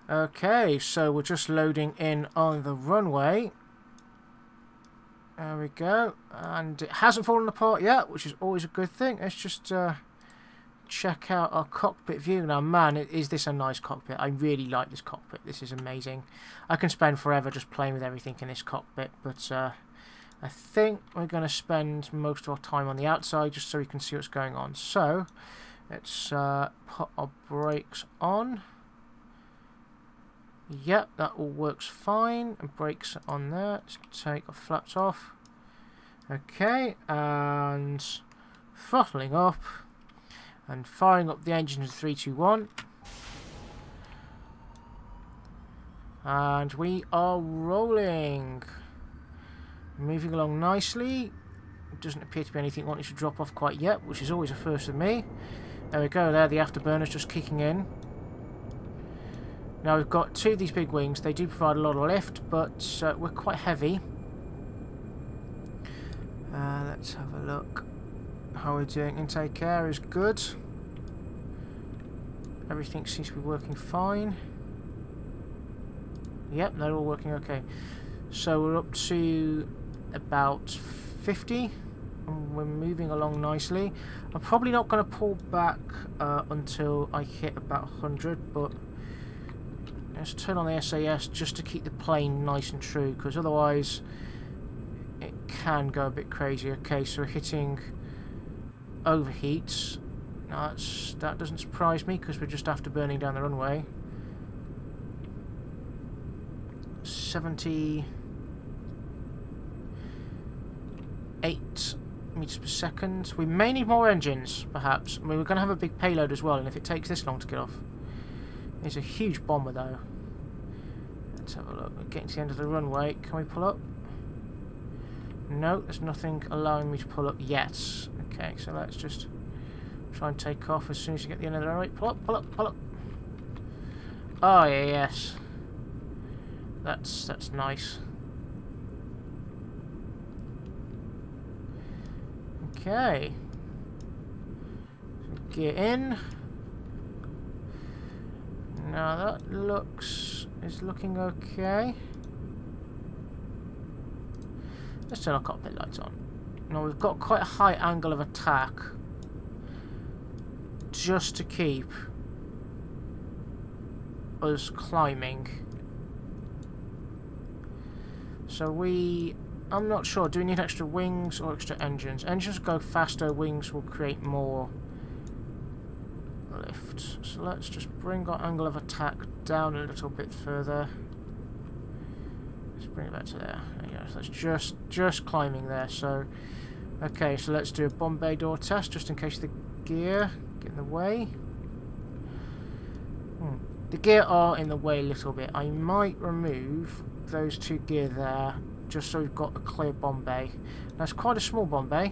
Okay, so we're just loading in on the runway. There we go. And it hasn't fallen apart yet, which is always a good thing. Let's just check out our cockpit view. Now, man, is this a nice cockpit. I really like this cockpit. This is amazing. I can spend forever just playing with everything in this cockpit, but I think we're going to spend most of our time on the outside just so we can see what's going on. So, let's put our brakes on. Yep, that all works fine. And brakes on there. Let's take our flaps off. Okay, and throttling up. And firing up the engine to 3, 2, 1. And we are rolling. Moving along nicely. It doesn't appear to be anything wanting to drop off quite yet, which is always a first with me. There we go, there, the afterburner's just kicking in. Now we've got 2 of these big wings. They do provide a lot of lift, but we're quite heavy. Let's have a look. How we're doing. Intake air is good. Everything seems to be working fine. Yep, they're all working okay. So we're up to about 50. And we're moving along nicely. I'm probably not going to pull back until I hit about 100, but let's turn on the SAS just to keep the plane nice and true, because otherwise it can go a bit crazy. Okay, so we're hitting overheats. Now that doesn't surprise me because we're just after burning down the runway. 78 meters per second. We may need more engines, perhaps. I mean, we're going to have a big payload as well, and if it takes this long to get off. It's a huge bomber, though. Let's have a look. We're getting to the end of the runway. Can we pull up? No, there's nothing allowing me to pull up yet. Okay, so let's just try and take off as soon as you get to the end of the runway. Pull up, pull up, pull up. Oh, yeah, yes. That's nice. Okay. So gear in. Now that is looking okay. Let's turn our cockpit lights on. Now we've got quite a high angle of attack just to keep us climbing. So I'm not sure, do we need extra wings or extra engines? Engines go faster, wings will create more lift. So let's just bring our angle of attack down a little bit further. Let's bring it back to there. There you go. So that's just climbing there. So okay, so let's do a bomb bay door test just in case the gear get in the way. The gear are in the way a little bit. I might remove those 2 gear there just so we've got a clear bomb bay. That's quite a small bomb bay.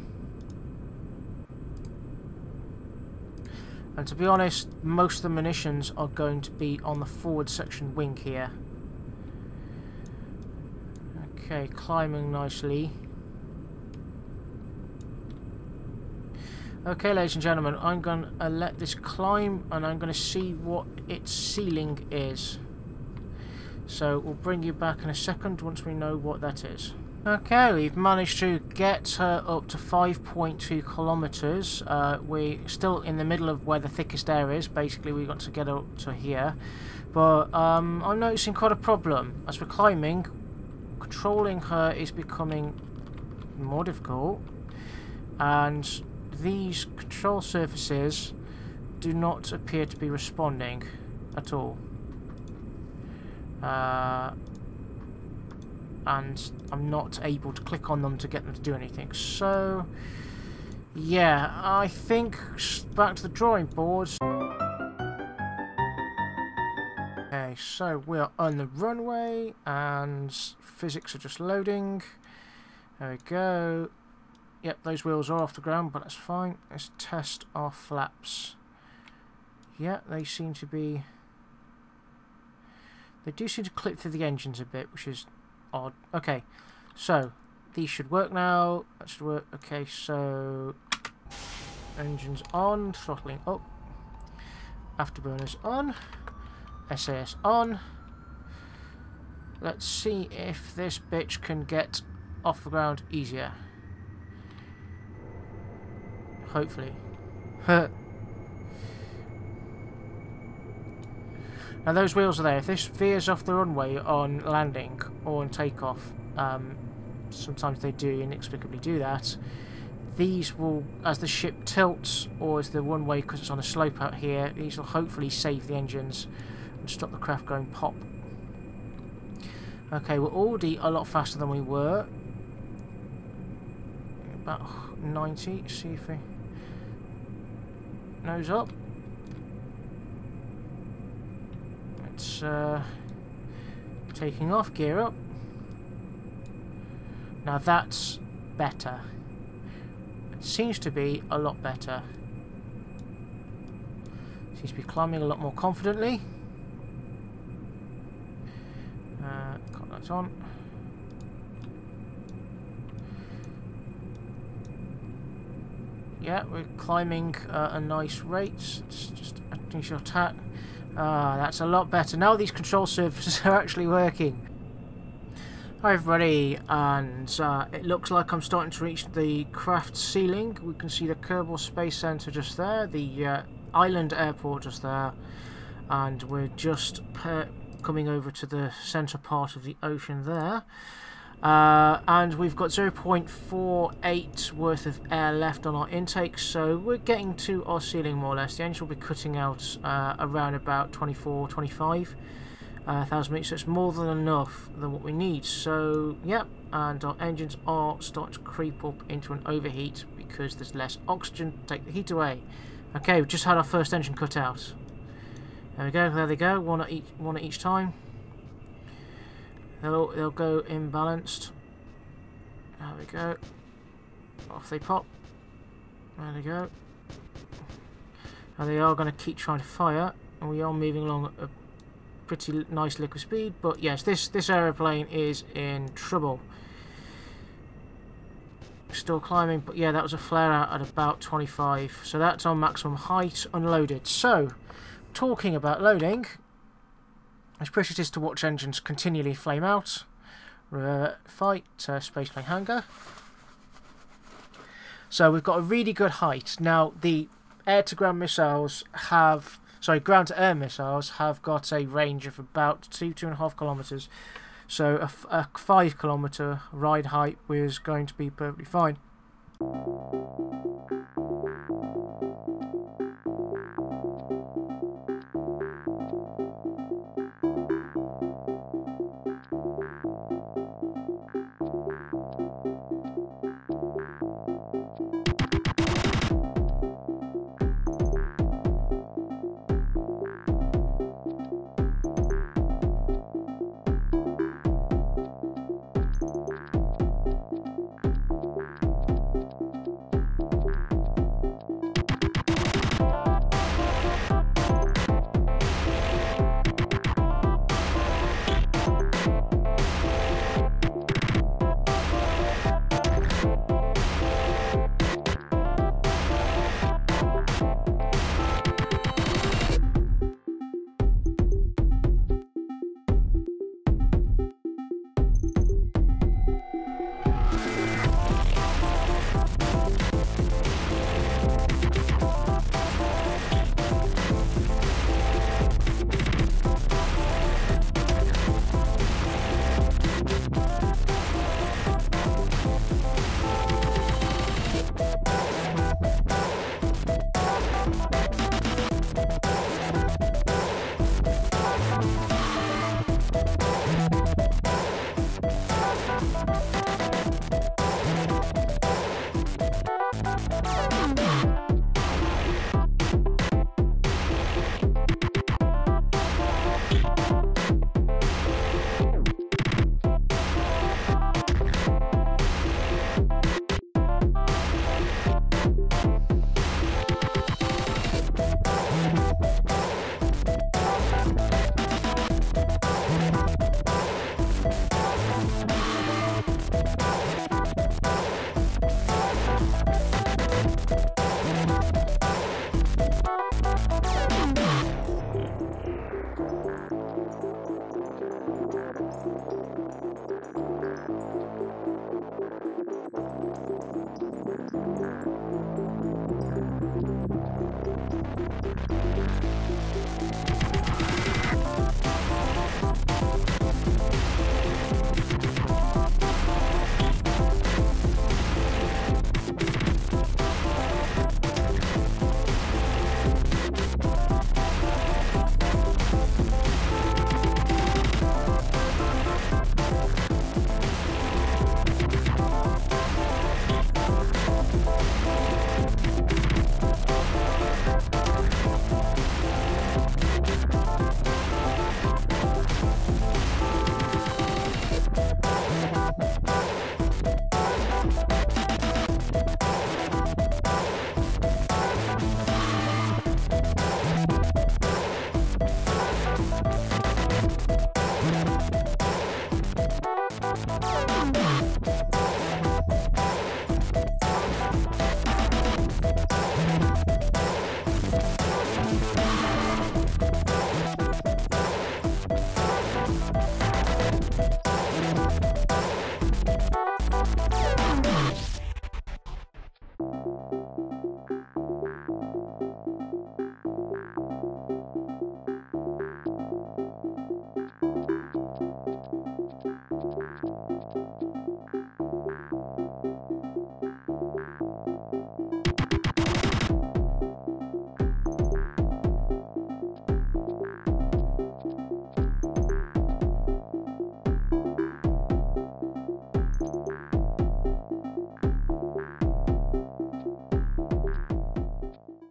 And to be honest, most of the munitions are going to be on the forward section wing here. Okay, climbing nicely. Okay, ladies and gentlemen, I'm going to let this climb and I'm going to see what its ceiling is. So we'll bring you back in a second once we know what that is. Okay, we've managed to get her up to 5.2 kilometers. We're still in the middle of where the thickest air is. Basically, we got to get up to here. But I'm noticing quite a problem. As we're climbing, controlling her is becoming more difficult. And these control surfaces do not appear to be responding at all. And I'm not able to click on them to get them to do anything. So, yeah, I think back to the drawing board. Okay, so we're on the runway and physics are just loading. There we go. Yep, those wheels are off the ground, but that's fine. Let's test our flaps. Yeah, they seem to be... They do seem to clip through the engines a bit, which is odd. Okay, so these should work now. That should work. Okay, so engines on, throttling up, afterburners on. SAS on. Let's see if this bitch can get off the ground easier. Hopefully. Now those wheels are there. If this veers off the runway on landing or on takeoff, sometimes they do inexplicably do that, these will, as the ship tilts or as the runway, because it's on a slope out here, these will hopefully save the engines and stop the craft going pop. Okay, we're already a lot faster than we were. About 90, see if we... Nose up. It's taking off, gear up. Now that's better. It seems to be a lot better. Seems to be climbing a lot more confidently. Got that on. Yeah, we're climbing a nice rate. It's just initial attack. That's a lot better. Now these control surfaces are actually working. Hi everybody, and it looks like I'm starting to reach the craft ceiling. We can see the Kerbal Space Center just there, the island airport just there, and we're just coming over to the center part of the ocean there. And we've got 0.48 worth of air left on our intake, so we're getting to our ceiling more or less. The engine will be cutting out around about 24-25 thousand meters, so it's more than enough than what we need. So yep, and our engines are starting to creep up into an overheat because there's less oxygen to take the heat away. Okay, we've just had our first engine cut out. There we go, there they go, one at each time. They'll go imbalanced. There we go. Off they pop. There they go. Now they are going to keep trying to fire, and we are moving along at a pretty nice liquid speed. But yes, this aeroplane is in trouble. Still climbing, but yeah, that was a flare out at about 25. So that's our maximum height unloaded. So, talking about loading. As pretty it is to watch engines continually flame out. Fight, spaceplane hangar. So we've got a really good height. Now the air-to-ground missiles have, sorry, ground-to-air missiles have got a range of about 2.5 kilometers. So a 5 kilometer ride height was going to be perfectly fine.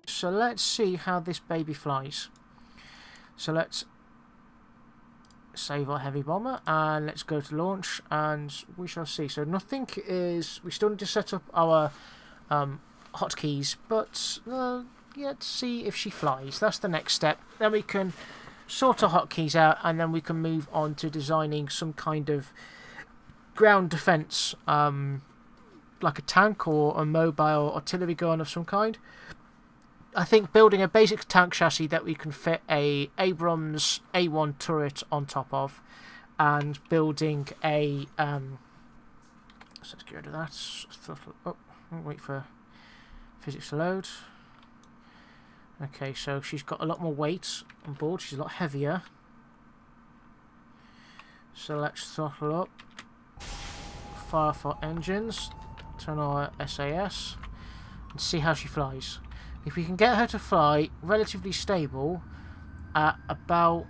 So let's see how this baby flies. So let's save our heavy bomber and let's go to launch and we shall see. So nothing is... We still need to set up our hotkeys, but yeah, let's see if she flies. That's the next step. Then we can sort our hotkeys out and then we can move on to designing some kind of ground defense, like a tank or a mobile artillery gun of some kind. I think building a basic tank chassis that we can fit a Abrams A1 turret on top of, and building a so let's get rid of that. Throttle up. Wait for physics to load. Okay, so she's got a lot more weight on board. She's a lot heavier. So let's throttle up. Fire for engines. Turn our SAS and see how she flies. If we can get her to fly relatively stable at about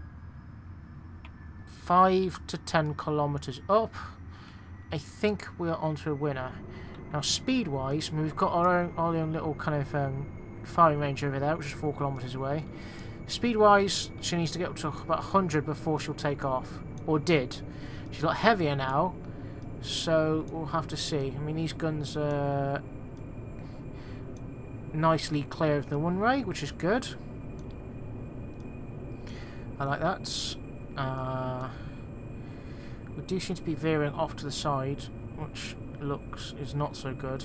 5 to 10 kilometers up, I think we're onto a winner. Now, speed-wise, we've got our own little kind of firing range over there, which is 4 kilometers away. Speed-wise, she needs to get up to about 100 before she'll take off, or did. She's a lot heavier now, so we'll have to see. I mean, these guns are nicely clear of the runway, which is good. I like that. We do seem to be veering off to the side, which is not so good.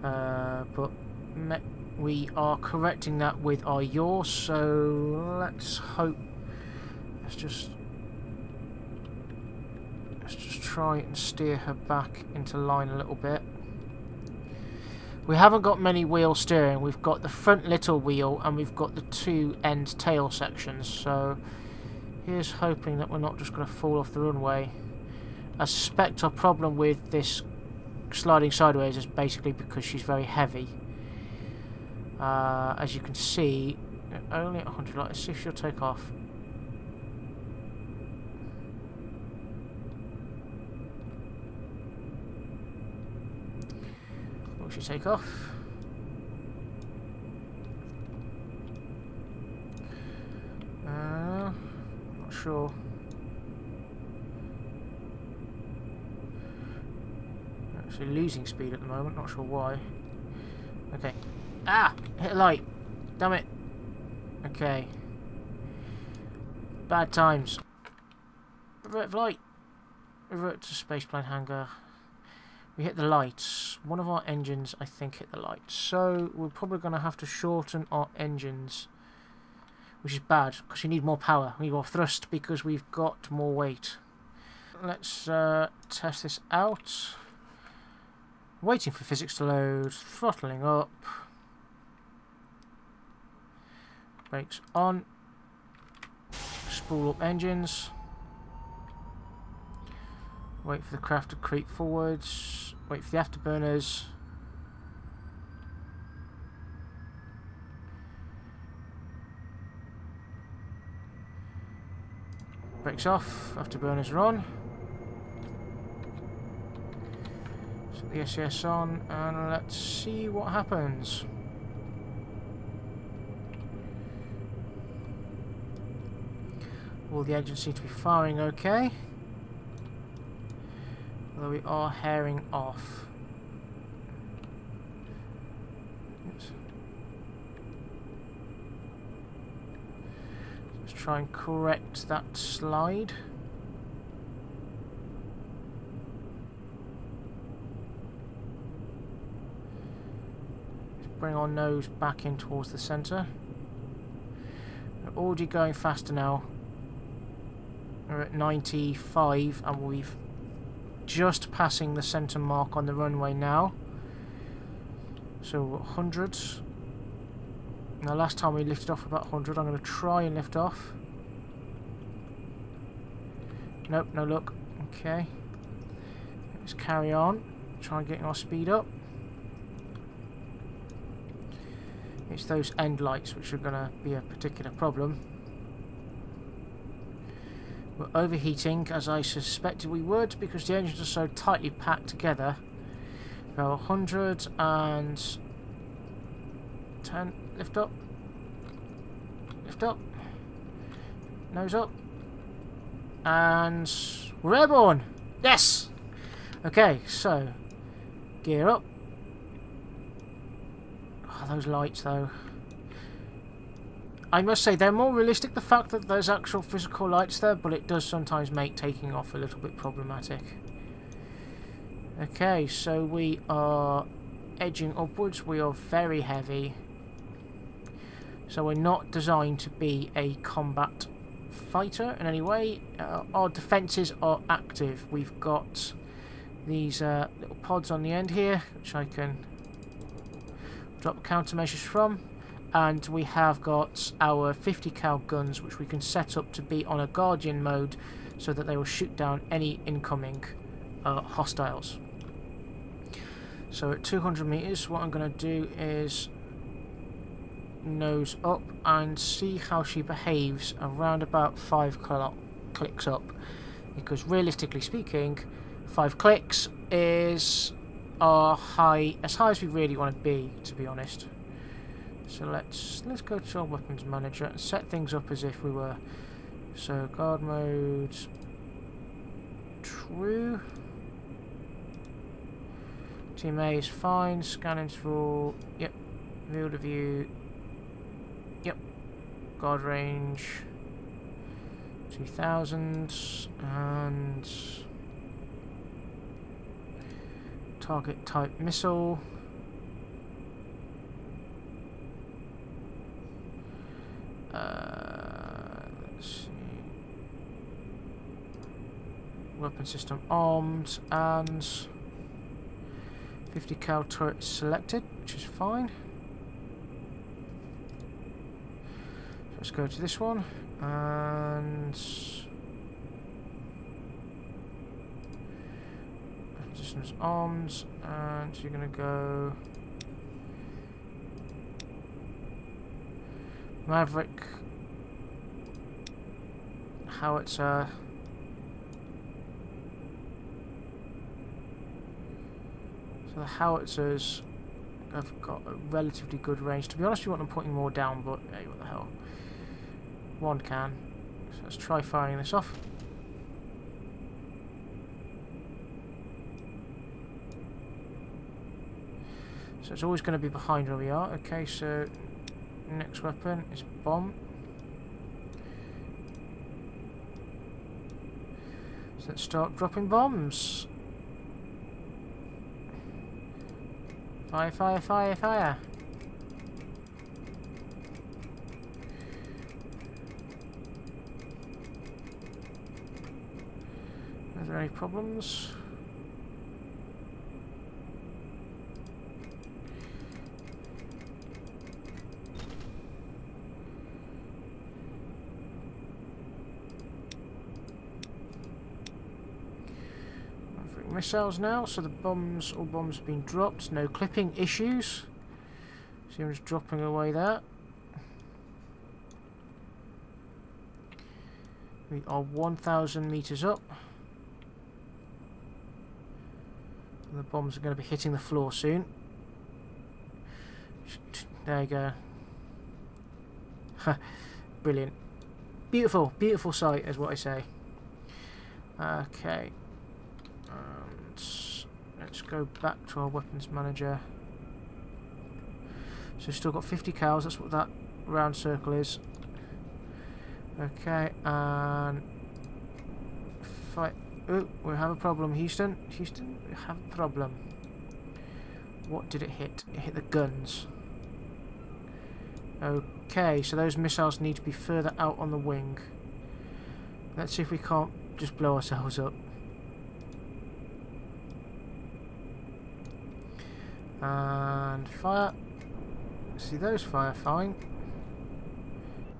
But we are correcting that with our yaw, so let's hope. Let's just try and steer her back into line a little bit. We haven't got many wheel steering. We've got the front little wheel and we've got the 2 end tail sections. So here's hoping that we're not just going to fall off the runway. I suspect our problem with this sliding sideways is basically because she's very heavy. As you can see, only at 100. Let's see if she'll take off. Will she take off? Not sure. Actually losing speed at the moment, not sure why. Okay. Ah! Hit a light! Damn it! Okay. Bad times. Revert flight! Revert to spaceplane hangar. We hit the lights. One of our engines, I think, hit the lights. So we're probably going to have to shorten our engines, which is bad because we need more power. We need more thrust because we've got more weight. Let's test this out. Waiting for physics to load. Throttling up. Brakes on. Spool up engines. Wait for the craft to creep forwards. Wait for the afterburners. Brakes off. Afterburners are on. Set the SAS on and let's see what happens. All the engines seem to be firing okay. Although we are herring off. Oops. Let's try and correct that slide. Let's bring our nose back in towards the centre. We're already going faster now. We're at 95 and we've just passing the centre mark on the runway now. So 100. Now last time we lifted off about 100. I'm going to try and lift off. Nope, no luck. Okay. Let's carry on. Try and get our speed up. It's those end lights which are going to be a particular problem. We're overheating, as I suspected we would, because the engines are so tightly packed together. Go 110. Lift up. Lift up. Nose up. And we're airborne! Yes! Okay, so gear up. Oh, those lights, though. I must say, they're more realistic, the fact that there's actual physical lights there, but it does sometimes make taking off a little bit problematic. Okay, so we are edging upwards. We are very heavy. So we're not designed to be a combat fighter in any way. Our defences are active. We've got these little pods on the end here, which I can drop countermeasures from. And we have got our 50 cal guns, which we can set up to be on a Guardian mode so that they will shoot down any incoming hostiles. So at 200 meters, what I'm going to do is nose up and see how she behaves around about 5 clicks up. Because realistically speaking, 5 clicks is as high as we really want to be honest. So let's go to our weapons manager and set things up as if we were. So guard mode true. Team A is fine. Scanning through. Yep. Field of view. Yep. Guard range 2000 and target type missile. Let's see. Weapon system armed and 50 cal turret selected, which is fine. So let's go to this one and systems armed, and you're gonna go Maverick howitzer. So the howitzers have got a relatively good range. To be honest, we want them putting more down, but hey, what the hell. One can. So let's try firing this off. So it's always going to be behind where we are. Okay, so next weapon is bomb. So let's start dropping bombs. Fire, fire, fire, fire. Are there any problems? Missiles now, so the bombs, all bombs have been dropped. No clipping issues. So I'm just dropping away that. We are 1,000 meters up. And the bombs are going to be hitting the floor soon. There you go. Brilliant. Beautiful, beautiful sight is what I say. Okay. Let's go back to our weapons manager. So we've still got 50 cals, that's what that round circle is. Okay, and fight. Oh, we have a problem, Houston. Houston, we have a problem. What did it hit? It hit the guns. Okay, so those missiles need to be further out on the wing. Let's see if we can't just blow ourselves up. And fire. See, those fire fine.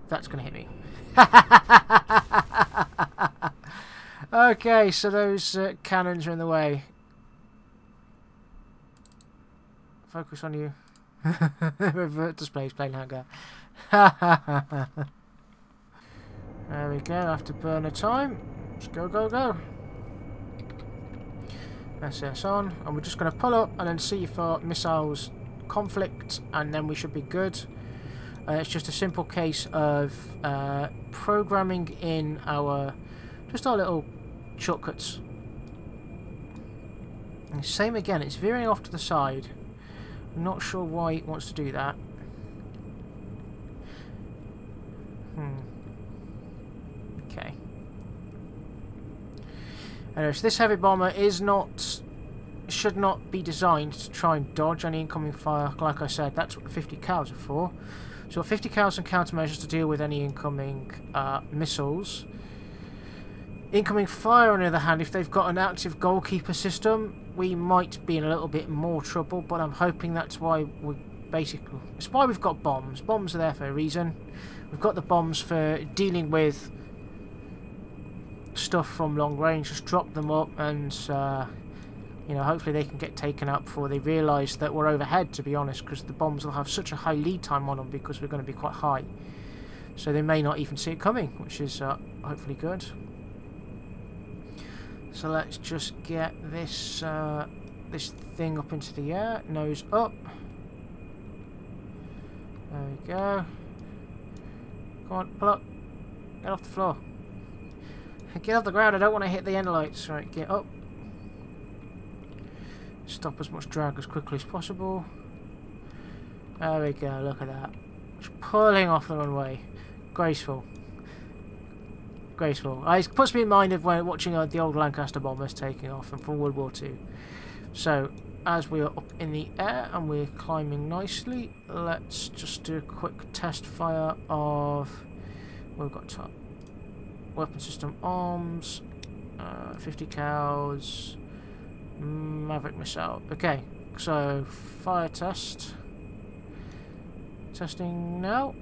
That's going to hit me. Okay, so those cannons are in the way. Focus on you. Revert to space plane hangar. There we go, after burner time. Let's go, go, go. SS on, and we're just going to pull up and then see for missiles conflict, and then we should be good. It's just a simple case of programming in our little shortcuts. And same again, it's veering off to the side. I'm not sure why it wants to do that. Okay. Anyway, so this heavy bomber should not be designed to try and dodge any incoming fire. Like I said, that's what the 50 cals are for. So 50 cals and countermeasures to deal with any incoming missiles. Incoming fire, on the other hand, if they've got an active goalkeeper system, we might be in a little bit more trouble, but I'm hoping that's why it's why we've got bombs. Bombs are there for a reason. We've got the bombs for dealing with stuff from long range. Just drop them up and you know, hopefully they can get taken out before they realise that we're overhead, to be honest, because the bombs will have such a high lead time on them because we're going to be quite high. So they may not even see it coming, which is hopefully good. So let's just get this this thing up into the air, nose up. There we go. Come on, pull up. Get off the floor. Get off the ground, I don't want to hit the end lights. Right, get up. Stop as much drag as quickly as possible. There we go, look at that. Just pulling off the runway. Graceful. Graceful. It puts me in mind of when watching the old Lancaster bombers taking off from World War II. So, as we are up in the air and we're climbing nicely, let's just do a quick test fire of... We've got top. Weapon system arms, 50 cows, Maverick missile. Okay, so fire test. Testing now.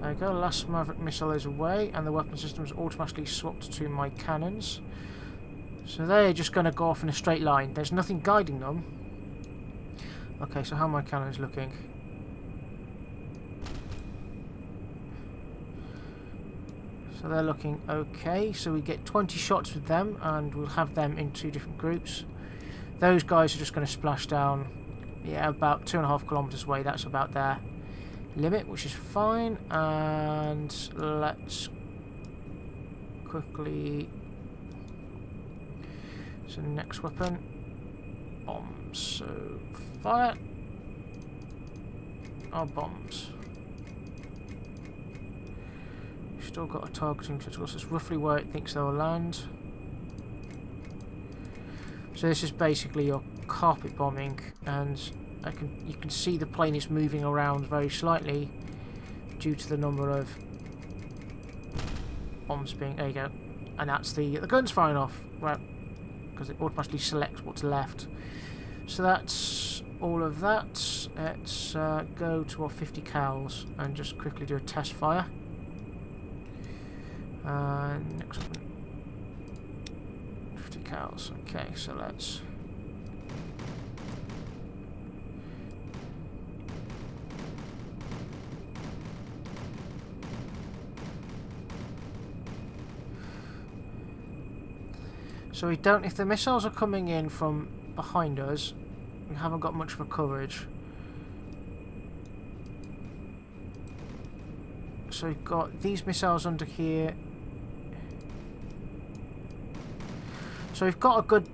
There we go, last Maverick missile is away and the weapon system is automatically swapped to my cannons. So they're just going to go off in a straight line. There's nothing guiding them. Okay, so how are my cannons looking? So they're looking okay. So we get 20 shots with them and we'll have them in 2 different groups. Those guys are just going to splash down, yeah, about 2.5 kilometers away. That's about their limit, which is fine. And let's quickly... So next weapon, bombs. So fire our bombs. Still got a targeting critical, so it's roughly where it thinks they'll land. So this is basically your carpet bombing, and you can see the plane is moving around very slightly due to the number of bombs being. There you go, and that's the gun's firing off, right? Because it automatically selects what's left. So that's all of that. Let's go to our 50 cals and just quickly do a test fire. Next one. 50 cals. Okay, so let's... So we don't, if the missiles are coming in from behind us, we haven't got much of a coverage. So we've got these missiles under here. So we've got a good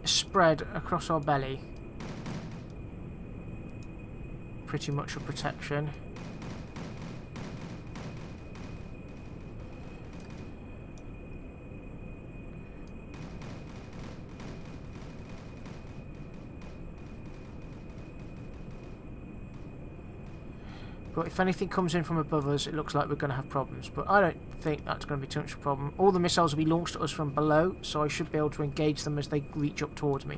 spread across our belly. Pretty much a protection. But if anything comes in from above us, it looks like we're going to have problems. But I don't think that's going to be too much of a problem. All the missiles will be launched at us from below, so I should be able to engage them as they reach up towards me.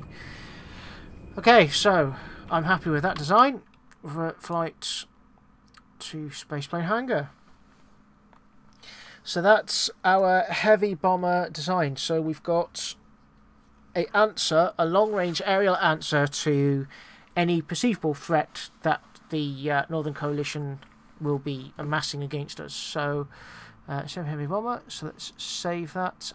Okay, so I'm happy with that design. Flight to Spaceplane Hangar. So that's our heavy bomber design. So we've got a long-range aerial answer to any perceivable threat that the Northern Coalition will be amassing against us. So, heavy bomber. So let's save that.